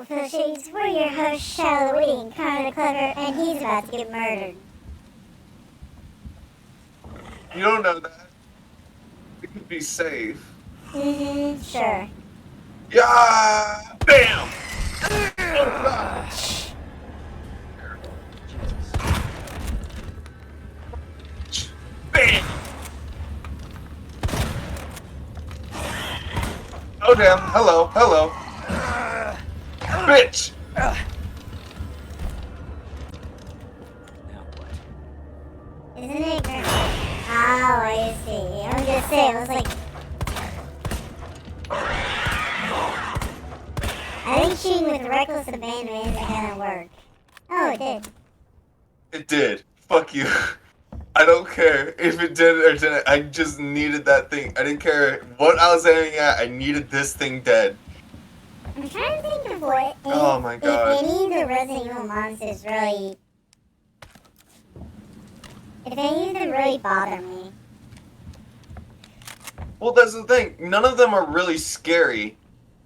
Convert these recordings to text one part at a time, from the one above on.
So, for the shades, we're your host, Shallow Witty and Connor the Clever, and he's about to get murdered. You don't know that. It could be safe. Sure. Yeah! Bam! Oh, God! Bam! Oh, damn. Hello. Hello. Bitch! Isn't it great? Oh, I see. I was gonna say, I was like... I think shooting with reckless abandonment isn't gonna work. Oh, it did. It did. Fuck you. I don't care if it did or didn't. I just needed that thing. I didn't care what I was aiming at. I needed this thing dead. I'm trying to think of what... Oh, my God. If any of the Resident Evil monsters really... If any of them really bother me. Well, that's the thing. None of them are really scary.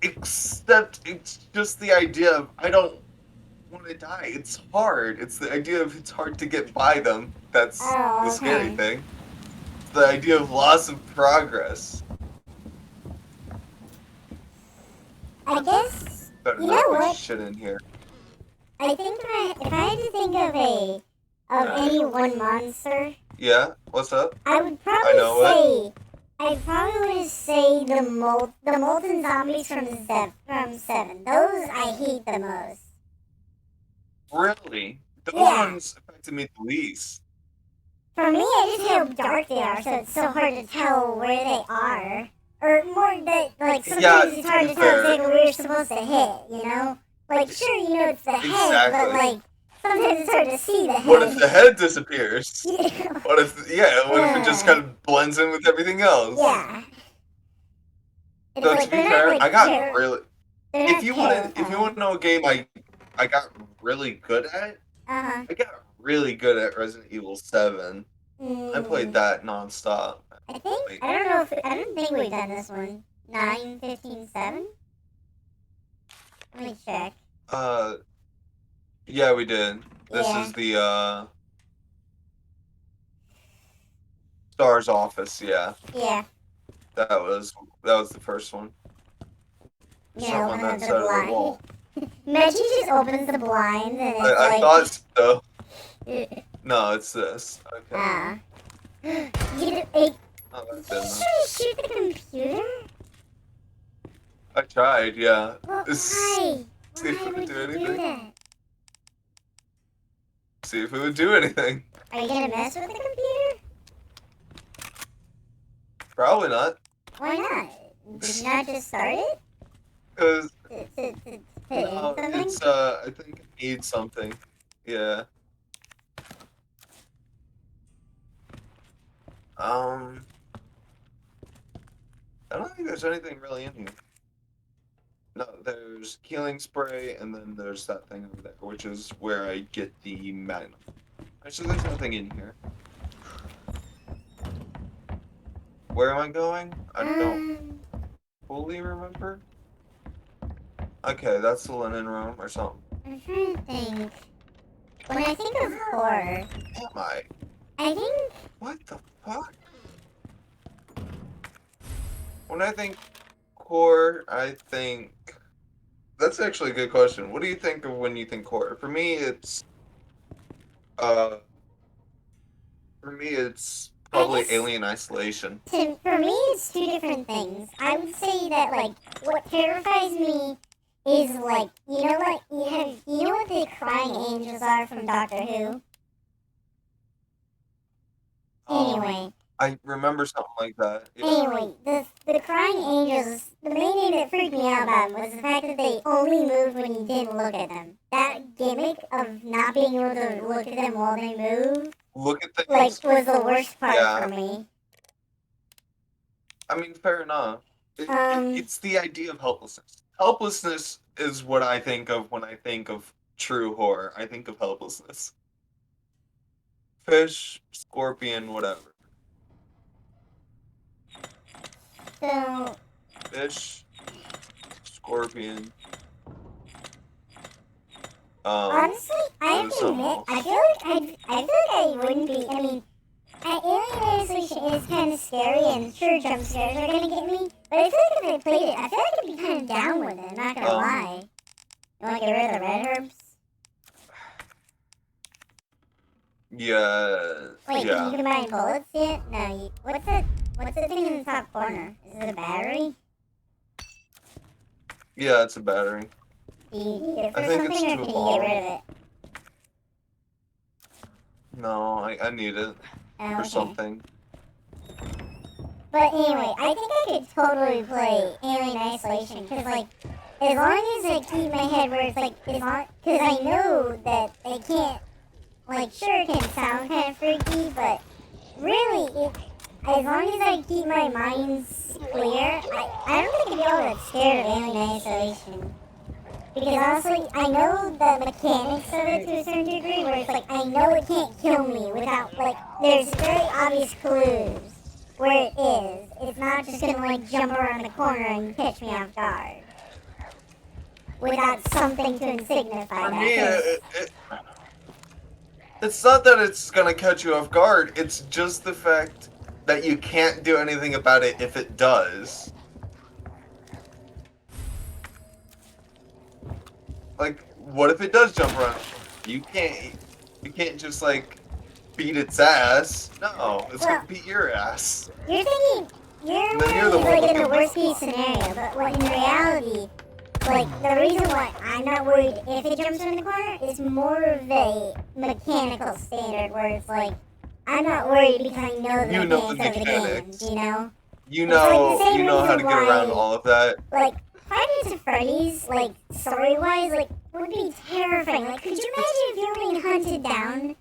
Except it's just the idea of I don't want to die. It's hard. It's the idea of it's hard to get by them. That's the scary thing. It's the idea of loss of progress. I guess... Better You not know put what? shit in here. I think if I had to think of any one monster, Yeah? What's up? I would I know probably say I'd probably say the molten zombies from Seven. Those I hate the most. Really? Those Yeah. ones affected me the least. For me, I just hate how dark they are, so it's so hard to tell where they are. Or more that like sometimes it's hard to tell exactly where you're supposed to hit. You know, like sure you know it's the head, but like sometimes it's hard to see the head. What if the head disappears? Yeah. What if it just kind of blends in with everything else? Yeah. So to be fair, I got really. If you want to know a game I got really good at, I got really good at Resident Evil 7. I played that nonstop. I don't think we've done this one. 9, 15, 7? Let me check. Yeah, we did. This Yeah. is the Star's office. Yeah. Yeah. That was the first one. Yeah, Something on that side of the wall. Imagine he just opens the blinds and it's I thought so. No, it's this. Okay. Did you try to shoot the computer? I tried, yeah. Well, why? See if it Why would do you anything. do that? See if it would do anything. Are you gonna mess with the computer? Probably not. Why not? Did you not just start it? Because No, it's I think it needs something. Yeah. I don't think there's anything really in here. No, there's healing spray, and then there's that thing over there, which is where I get the magnum. Actually, there's nothing in here. Where am I going? I don't fully remember. Okay, that's the linen room or something. I'm trying to think. When I think of horror, Am I? I think... What the fuck? When I think horror, I think... That's actually a good question. What do you think of when you think horror? For me, it's... probably Alien Isolation. For me, it's two different things. I would say that, like, what terrifies me is, like, you know what the crying angels are from Doctor Who? Anyway. I remember something like that. Yeah. Anyway, the crying angels, the main thing that freaked me out about them was the fact that they only moved when you didn't look at them. That gimmick of not being able to look at them while they move, Look at things. like, was the worst part for me. I mean, fair enough. It's the idea of helplessness. Helplessness is what I think of when I think of true horror. I think of helplessness. Fish, scorpion, whatever. So... Fish, scorpion. Honestly, I have to admit, I feel like I wouldn't be. I mean, Alien Isolation is kind of scary, and sure, jump scares are gonna get me. But I feel like if I played it, I feel like I'd be kind of down with it. I'm not gonna lie. You wanna get rid of the red herbs? Yeah. Wait, yeah. can you combine bullets yet? No. What's the thing in the top corner? Is it a battery? Yeah, it's a battery. Do you need it for I think something, it's or too can you long. get rid of it? No, I need it Oh, for okay. something. But anyway, I think I could totally play Alien Isolation, because, like, as long as I keep my head where it's, like, because I know that they can't, like, sure, it can sound kind of freaky, but really, as long as I keep my mind clear, I don't think I'd be all that scared of Alien Isolation. Because honestly, I know the mechanics of it to a certain degree, where it's like, I know it can't kill me without, like, there's very obvious clues where it is. It's not just gonna, like, jump around the corner and catch me off guard. Without something to signify For that. me, it's not that it's gonna catch you off guard, it's just the fact that you can't do anything about it if it does. Like, what if it does jump around? You can't just, like, beat its ass. No, it's gonna beat your ass. You're thinking, you're like in the worst case scenario, but what in reality, like, the reason why I'm not worried if it jumps around the corner is more of a mechanical standard where it's like, I'm not worried because I know the mechanics of the games, you know? You know how to get around why, all of that. Like, Five Nights at Freddy's, like, story-wise, like, would be terrifying. Like, could you imagine if you were being hunted down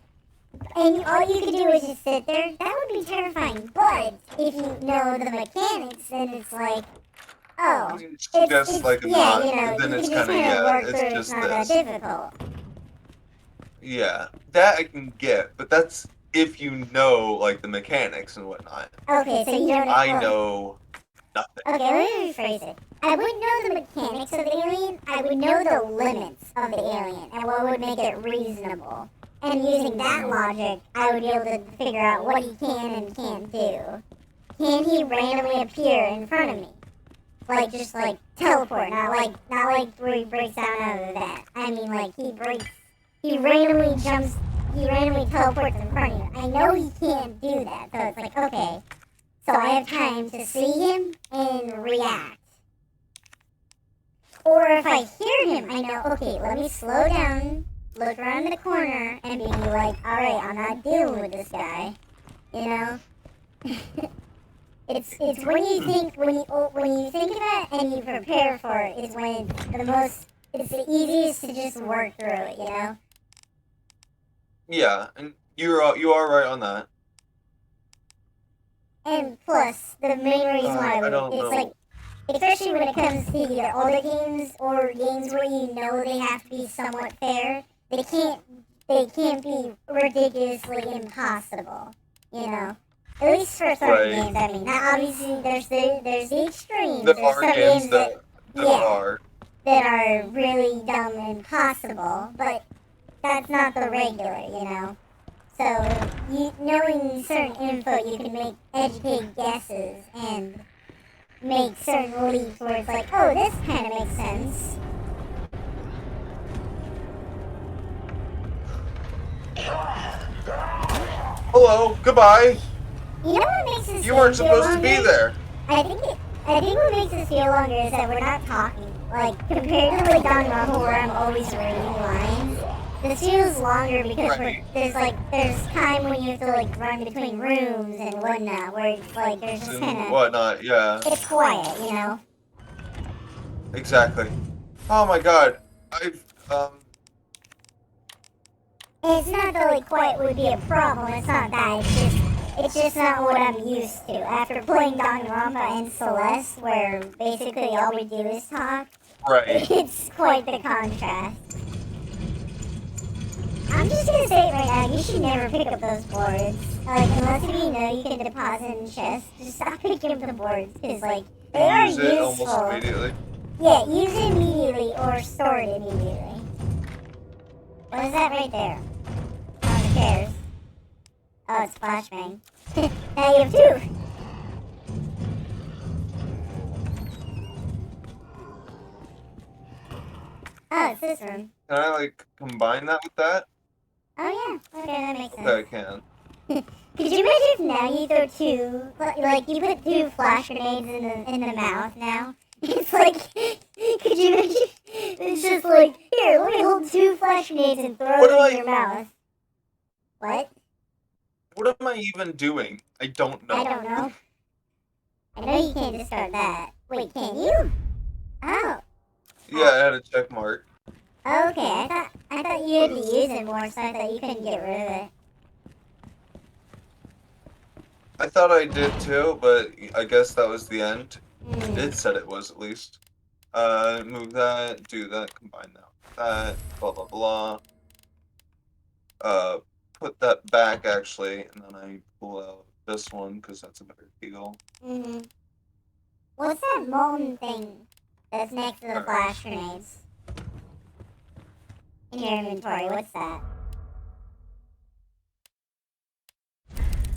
and all you could do is just sit there? That would be terrifying. But if you know the mechanics, then it's like, oh, It's just like a yeah, mod, you know, then you it's can just kind of, kind of yeah, work it's through it. just It's not this. that difficult. Yeah, that I can get, but that's if you know, like, the mechanics and whatnot. Okay, so you don't know. I know nothing. Okay, let me rephrase it. I would know the mechanics of the alien. I would know the limits of the alien and what would make it reasonable. And using that logic, I would be able to figure out what he can and can't do. Can he randomly appear in front of me? Like, just like teleport, not like where he breaks out of that. I mean, like, he randomly teleports in front of you. I know he can't do that, so it's like, okay. So I have time to see him and react. Or if I hear him, I know, okay, let me slow down, look around the corner, and be like, alright, I'm not dealing with this guy. You know? It's when you think of it and you prepare for it is when it's the easiest to just work through it, you know? Yeah, and you are right on that. And plus, the main reason why I don't it's know. like, especially when it comes to either older games or games where you know they have to be somewhat fair, they can't be ridiculously impossible, you know? At least for certain games, I mean. Now, obviously, there's the extremes. There There's are some games that are. that are really dumb and impossible, but that's not the regular, you know? So, knowing certain info, you can make educated guesses and make certain leaps where it's like, oh, this kind of makes sense. Hello, goodbye. You know what makes this You weren't feel supposed to be longer? there. I think what makes us feel longer is that we're not talking. Like, compared to like Danganronpa where I'm always reading lines, this feels longer because there's time when you have to like run between rooms and whatnot, where it's like there's just kind of Whatnot, yeah. it's quiet, you know. Exactly. Oh my god. It's not that like quiet would be a problem. It's not that. It's just not what I'm used to. After playing Danganronpa and Celeste, where basically all we do is talk, Right. it's quite the contrast. I'm just gonna say it right now, you should never pick up those boards. Like, unless if you know you can deposit in chests, just stop picking up the boards, because, like, they are Use it almost useful. immediately. Yeah, use it immediately or store it immediately. What is that right there? Oh, who cares? Oh, it's flashbang. Now you have two! Oh, it's this room. Can I, like, combine that with that? Oh, yeah. Okay, that makes sense. Okay, I can. Could you imagine if now you throw two, like you put two flash grenades in the mouth now? It's like, could you imagine? It's just like, here, let me hold two flash grenades and throw them in your mouth. What? What am I even doing? I don't know. I don't know. I know you can't discard that. Wait, can you? Oh. Yeah, I had a check mark. Okay, I thought you had to use it more, so I thought you couldn't get rid of it. I thought I did too, but I guess that was the end. It said it was at least. Move that, do that, combine that with that, blah blah blah. Put that back actually, and then I pull out this one because that's a better deal. What's that molten thing that's next to the flash grenades? In your inventory, what's that?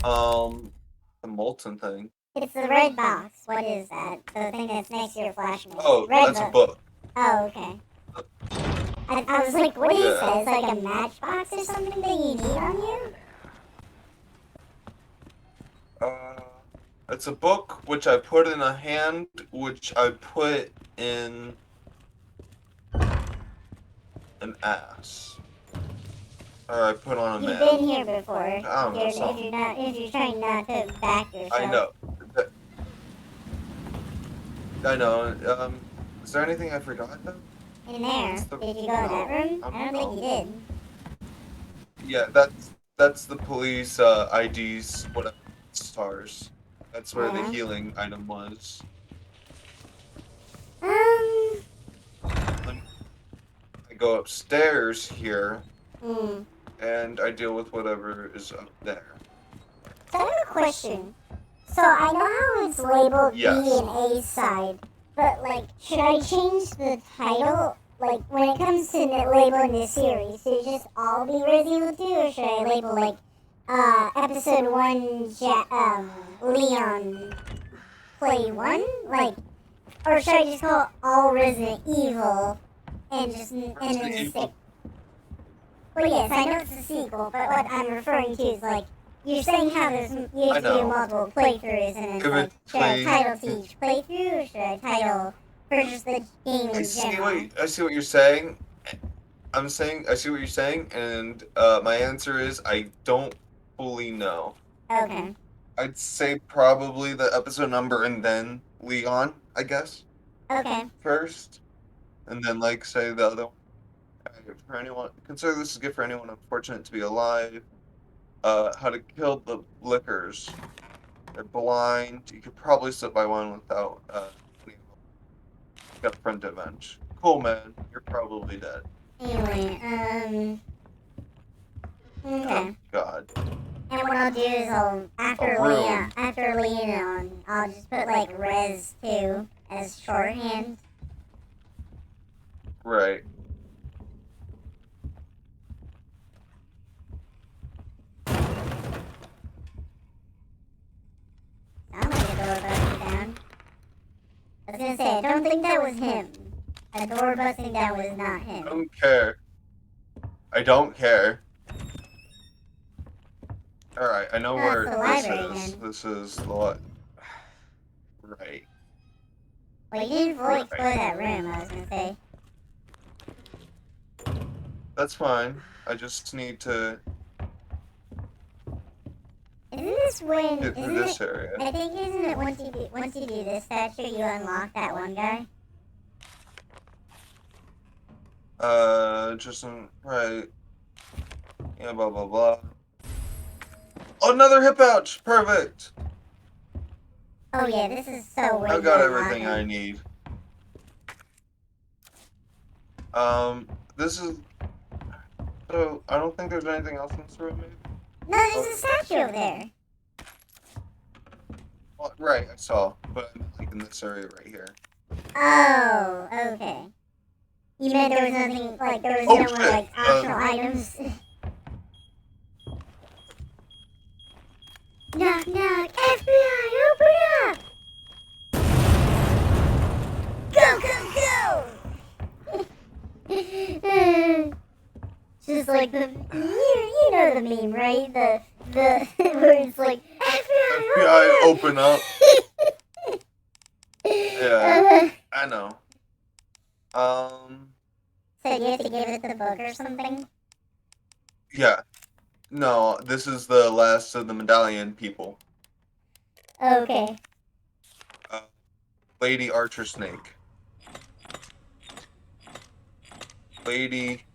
The molten thing. It's the red box. What is that? The thing that's next to your flash grenade. Oh, red that's a book. Oh, okay. I was like, what is that? It's like a matchbox or something that you need on you? It's a book which I put in a hand, which I put in an ass. Or I put on a man. You've been here before. I don't know. If you're trying not to back yourself. I know. I know. Is there anything I forgot though? In there. Did you go in that room? I don't think you did. Yeah, that's the police IDs, whatever, stars. That's where the healing item was. I go upstairs here, and I deal with whatever is up there. So I have a question. So I know how it's labeled B and A side, but like, should I change the title? Like, when it comes to labeling this series, should it just all be Resident Evil 2, or should I label like episode 1 Leon Play 1? Like, or should I just call it all Resident Evil and then just stick? Well, yes, I know it's a sequel, but what I'm referring to is like, you're saying how you have to do multiple playthroughs, and it's like, should I title to each playthrough, or should I title for just the game in general? I see what you're saying. I see what you're saying, and my answer is I don't fully know. Okay. I'd say probably the episode number and then Leon, I guess. Okay. First, and then like say the other one. For anyone, consider this a gift for anyone unfortunate to be alive. How to kill the lickers. They're blind. You could probably slip by one without got a friend to avenge. Cool, man. You're probably dead. Anyway, okay. Oh, God. And what I'll do is after Leon, I'll just put like Res 2 as shorthand. Right. Sounds like a door busting down. I was gonna say, I don't think that was him. A door busting down was not him. I don't care. I don't care. Alright, I know where this is. This is the what? Right. Well, you didn't fully explore that room, I was gonna say. That's fine. I just need to Isn't this when? get through this area. I think isn't it once you do this statue, you unlock that one guy? Right. Yeah, blah blah blah. Oh, another hip pouch! Perfect! Oh yeah, this is so weird. I've got everything I need. This is... So, I don't think there's anything else in this room, maybe? No, there's a statue over there. Well, right, I saw. But I'm like in this area right here. Oh, okay. You meant there was nothing, like, there was Oh, no more, shit. like, optional items? Knock, knock, FBI, open up! Go, go, go! Just like the, you know the meme, right? The, where it's like, FBI, open up. Yeah, I know. So you have to give it the book or something? Yeah. No, this is the last of the medallion people. Okay. Lady Archer Snake. Lady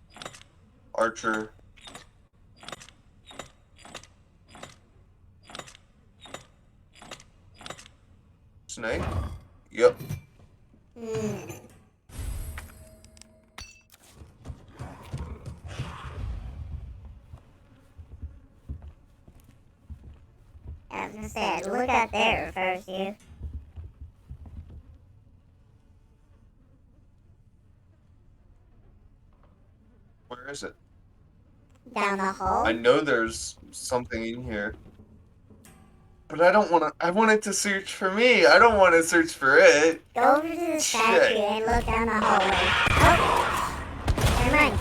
Archer Snake? Yep. I was gonna say, look out there first, you. Where is it? Down the hall? I know there's something in here. But I don't want to. I want it to search for me. I don't want to search for it. Go over to the statue and look down the hallway. Oh! Never mind.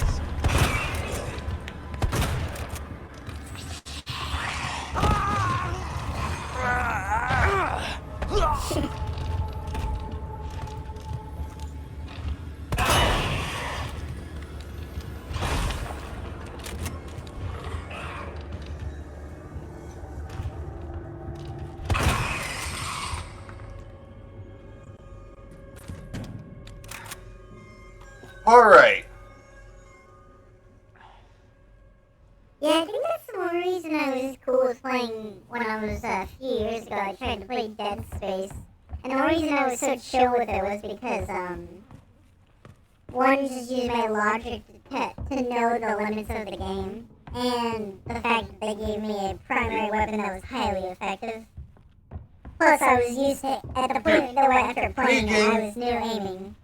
Alright. Yeah, I think that's the one reason I was cool with playing when I was a few years ago. I tried to play Dead Space. And the only reason I was so chill with it was because, one, just used my logic to know the limits of the game. And the fact that they gave me a primary weapon that was highly effective. Plus, I was used to, at the point that after playing it, I was new aiming.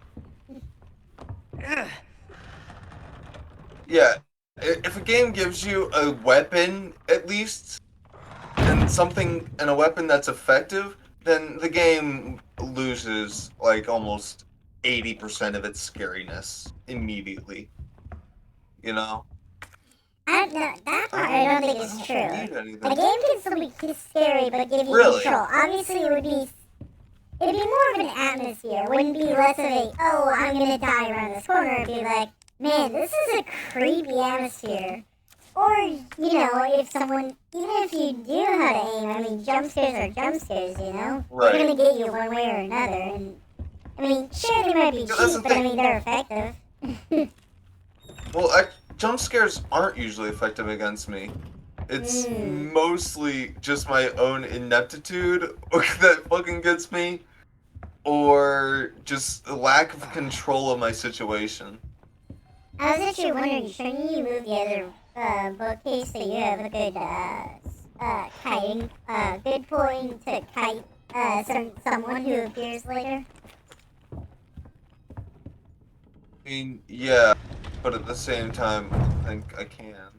Yeah. If a game gives you a weapon, at least, and a weapon that's effective, then the game loses, like, almost 80% of its scariness immediately. You know? That part I don't think is true. A game can still be scary, but give you control. Obviously, it'd be more of an atmosphere. It wouldn't be less of a, oh, I'm gonna die around this corner. It'd be like, man, this is a creepy atmosphere. Or, you know, if someone, even if you do know how to aim, I mean, jump scares are jump scares, you know? Right. They're gonna get you one way or another. And I mean, sure, they might be cheap, but I mean, they're effective. Well, jump scares aren't usually effective against me. It's mostly just my own ineptitude that fucking gets me, or just a lack of control of my situation. I was actually wondering, shouldn't you move the other bookcase so you have a good kiting, good point to kite someone who appears later? I mean, yeah, but at the same time, I think I can.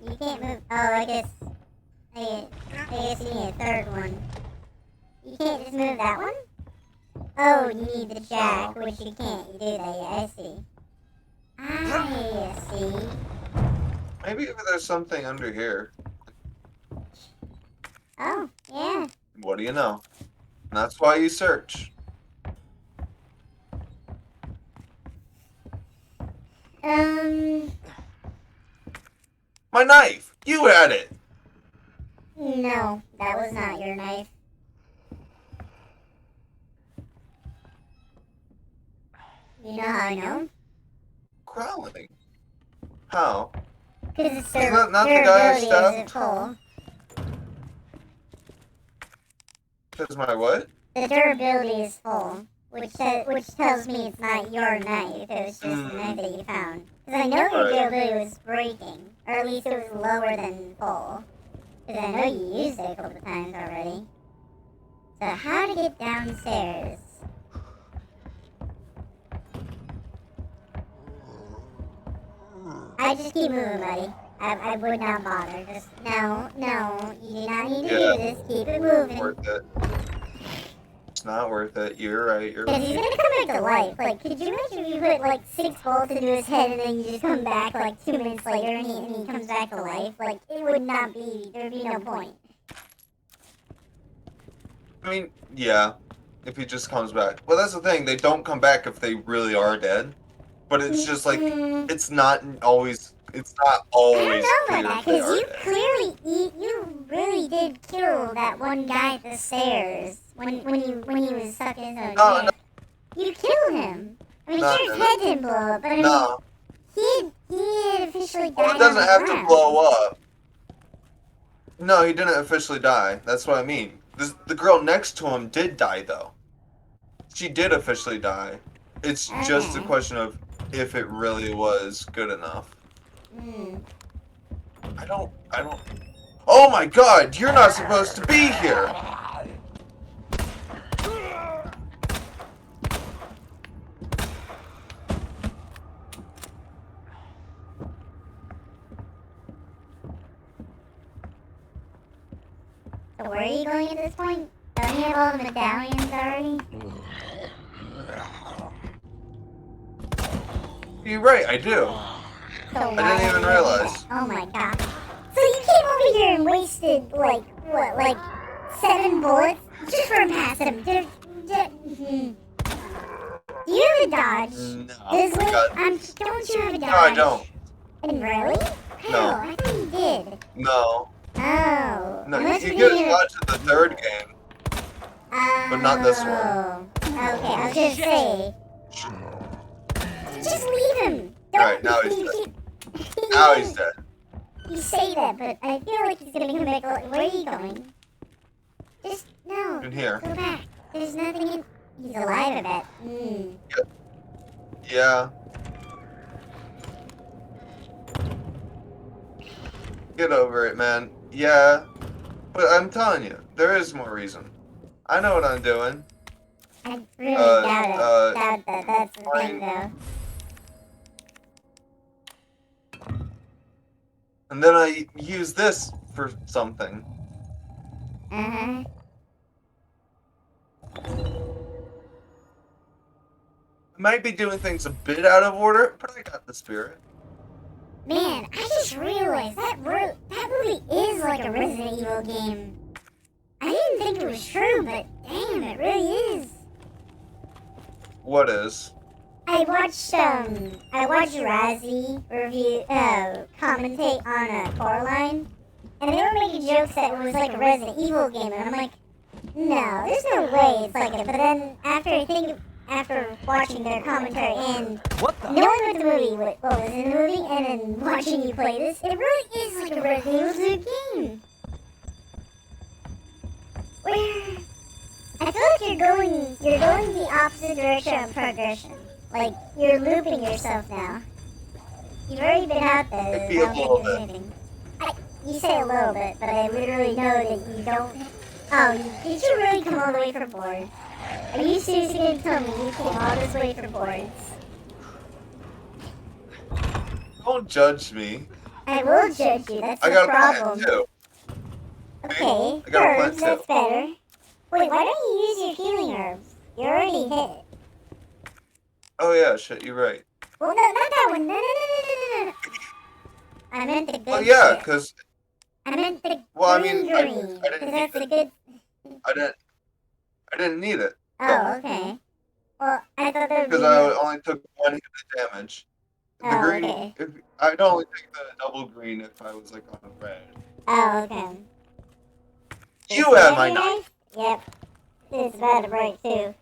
You can't move. Oh, I guess you need a third one. You can't just move that one? Oh, you need the jack, which you can't. You do that, yeah, I see. I see. Maybe if there's something under here. Oh, yeah. What do you know? And that's why you search. My knife! You had it! No, that was not your knife. You know how I know? Growling. How? Because it's not the guy I stabbed? full. Because my what? The durability is full, which tells me it's not your knife. It was just a knife that you found. Because I know your durability was breaking, or at least it was lower than full. Because I know you used it a couple times already. So how to get downstairs? I just keep moving, buddy. I would not bother. Just no, you do not need to Yeah. do this. Keep it moving. Worth it. It's not worth it. You're right. You're Because he's right. gonna come back to life. Like, could you imagine if you put like 6 bolts into his head and then you just come back like 2 minutes later and he comes back to life? Like, it would not be. There would be no point. I mean, yeah. If he just comes back. Well, that's the thing. They don't come back if they really are dead. But it's just like it's not always. It's not always I clear don't know about if that, they because are you dead. clearly, you really did kill that one guy at the stairs when he was sucking his own No, dick. You killed him. I mean, No, sure, his no, head didn't blow up, but I mean, No. he had officially died. Well, it doesn't on the have to ground. blow up. No, he didn't officially die. That's what I mean. The girl next to him did die, though. She did officially die. It's just a Okay. question of if it really was good enough. Mm. I don't. Oh my god, you're not supposed to be here! So where are you going at this point? Don't you have all the medallions already? You're right, I do. So I why didn't even are you doing realize. that? Oh my god. So you came over here and wasted, like, what, like 7 bullets just for past him. Do you have a dodge? No. This way? God, Don't you have a dodge? no, I don't. And really? No. Hell, I thought you did. No. Oh. No, Unless you we get need a dodge in the third game. but not this one. Oh. Okay, I was gonna say. Just leave him. Don't, Alright, now he's dead. Now he's dead. You say that, but I feel like he's gonna come back. Where are you going? Just no. In here. Go back. There's nothing in. He's alive, I bet. Yeah. Get over it, man. Yeah. But I'm telling you, there is more reason. I know what I'm doing. I really doubt it. Doubt that. That's the fine. thing, though. And then I use this for something. Uh-huh. I might be doing things a bit out of order, but I got the spirit. Man, I just realized that movie is like a Resident Evil game. I didn't think it was true, but damn, it really is. What is? I watched Razzie review, commentate on Coraline, and they were making jokes that it was like a Resident Evil game, and I'm like, no, there's no way it's like it. But then after watching their commentary and knowing what the movie, what was in the movie, and then watching you play this, it really is like a Resident Evil 2 game. Where I feel like you're going the opposite direction of progression. Like, you're looping yourself now. You've already been out there. I feel a little bit. Anything. You say a little bit, but I literally know that you don't. Oh, did you really come all the way for boards? Are you seriously going to tell me you came all this way for boards? Don't judge me. I will judge you, that's I the got a problem. plan too. Okay, I got a plan herbs, that's too. better. Wait, why don't you use your healing herbs? You're already hit. Oh yeah, shit, you're right. Well, no, not that one. No. I meant the good Oh yeah, shit. cause I meant the well, green. I didn't Because need that's the it. good. I didn't need it Oh, okay. Well, I thought there would be. because I only took 1 hit of damage. The Oh, green, okay. I'd only take the double green if I was like on a red. Oh, okay. You had my knife. knife? Yep. It's about to break too.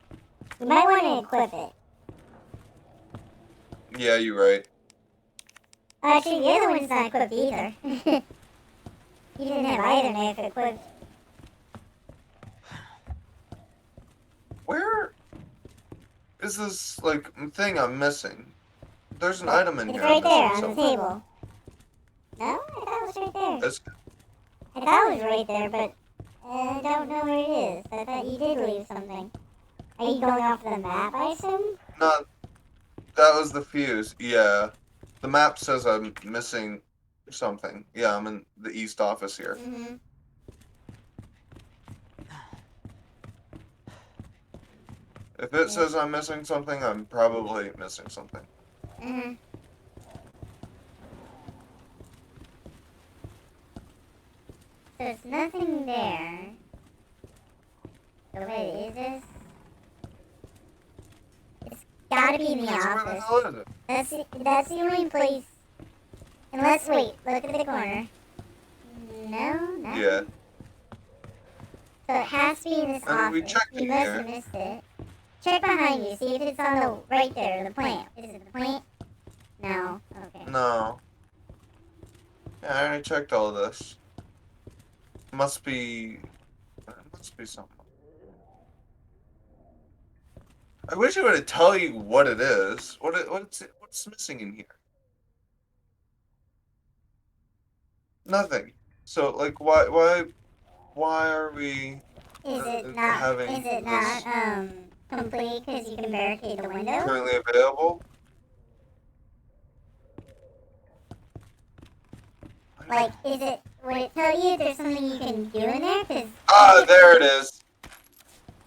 You might want to equip it. Yeah, you're right. Actually, the other one's not equipped either. You didn't have either knife equipped. Where is this like thing I'm missing? There's an item in It's here. right I'm there missing on the something. table. No, I thought it was right there. That's, I thought it was right there, but I don't know where it is. I thought you did leave something. Are you going off the map, I assume? no, that was the fuse. Yeah. The map says I'm missing something. Yeah, I'm in the east office here. Mm-hmm. If it says I'm missing something, I'm probably missing something. Mm-hmm. So it's nothing there. So wait, is this? It's gotta be in the Where the office. hell is it? That's the only place. Unless, wait, look at the corner. No, nothing. Yeah. So it has to be in this And we office. checked You in must here. have missed it. Check behind you. See if it's on the right there, the plant. Is it the plant? No. Okay. No. Yeah, I already checked all of this. Must be. It must be something. I wish it would tell you what it is. What's missing in here? Nothing. So like, why are we Is it having this complete because you can barricade the window? currently available? Like, would it tell you if there's something you can do in there? Cause Ah, there it is.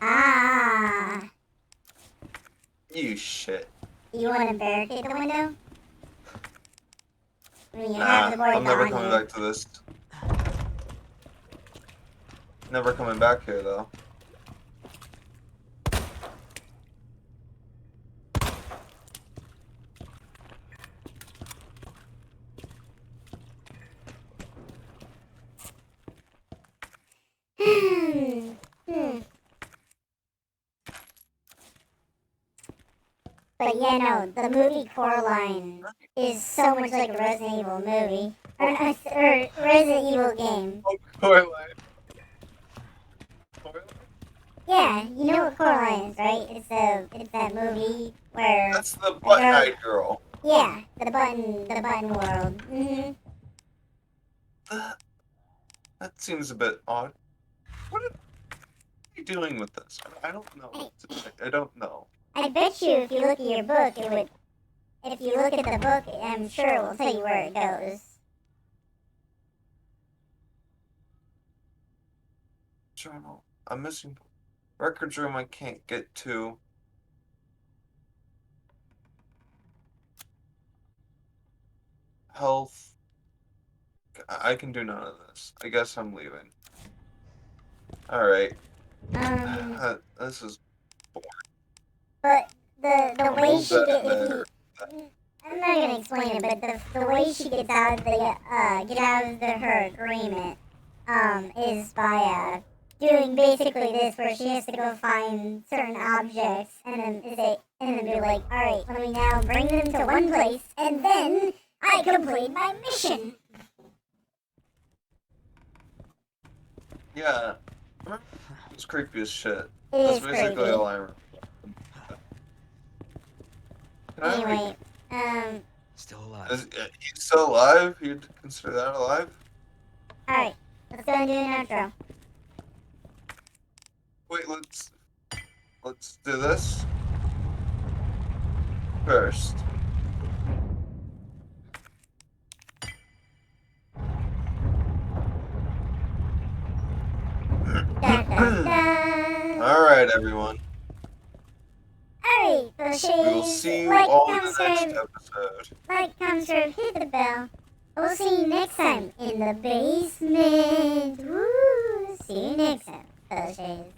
Ah, You shit. you want to barricade the window? I mean, you Nah, have the board I'm never on coming you. back to this. Never coming back here though. Hmm. But yeah, no, the movie Coraline is so much like a Resident Evil movie. Or Resident Evil game. Oh, Coraline. Yeah, you know what Coraline is, right? It's that movie where That's the button-eyed girl. yeah, the button world. That seems a bit odd. What are you doing with this? I don't know. I don't know. I bet you if you look at your book, it would. If you look at the book, I'm sure it will tell you where it goes. Journal. I'm missing records room. I can't get to. Health. I can do none of this. I guess I'm leaving. All right. This is. But the way Move she that gets, there. I'm not gonna explain it, but the way she gets out of her agreement, is by doing basically this, where she has to go find certain objects, and then be like, all right, let me now bring them to one place, and then I complete my mission. Yeah. It's creepy as shit. It That's is basically creepy. all I remember. Can I Anyway, Still alive. Is he still alive? You'd consider that alive? all right, let's go and do an outro. Wait, let's do this first. Da, da, da. All right, everyone. Alright, so We will see you like, all in the subscribe, next episode. like, comment, subscribe, hit the bell. We'll see you next time in the basement. Woo! See you next time, fellas.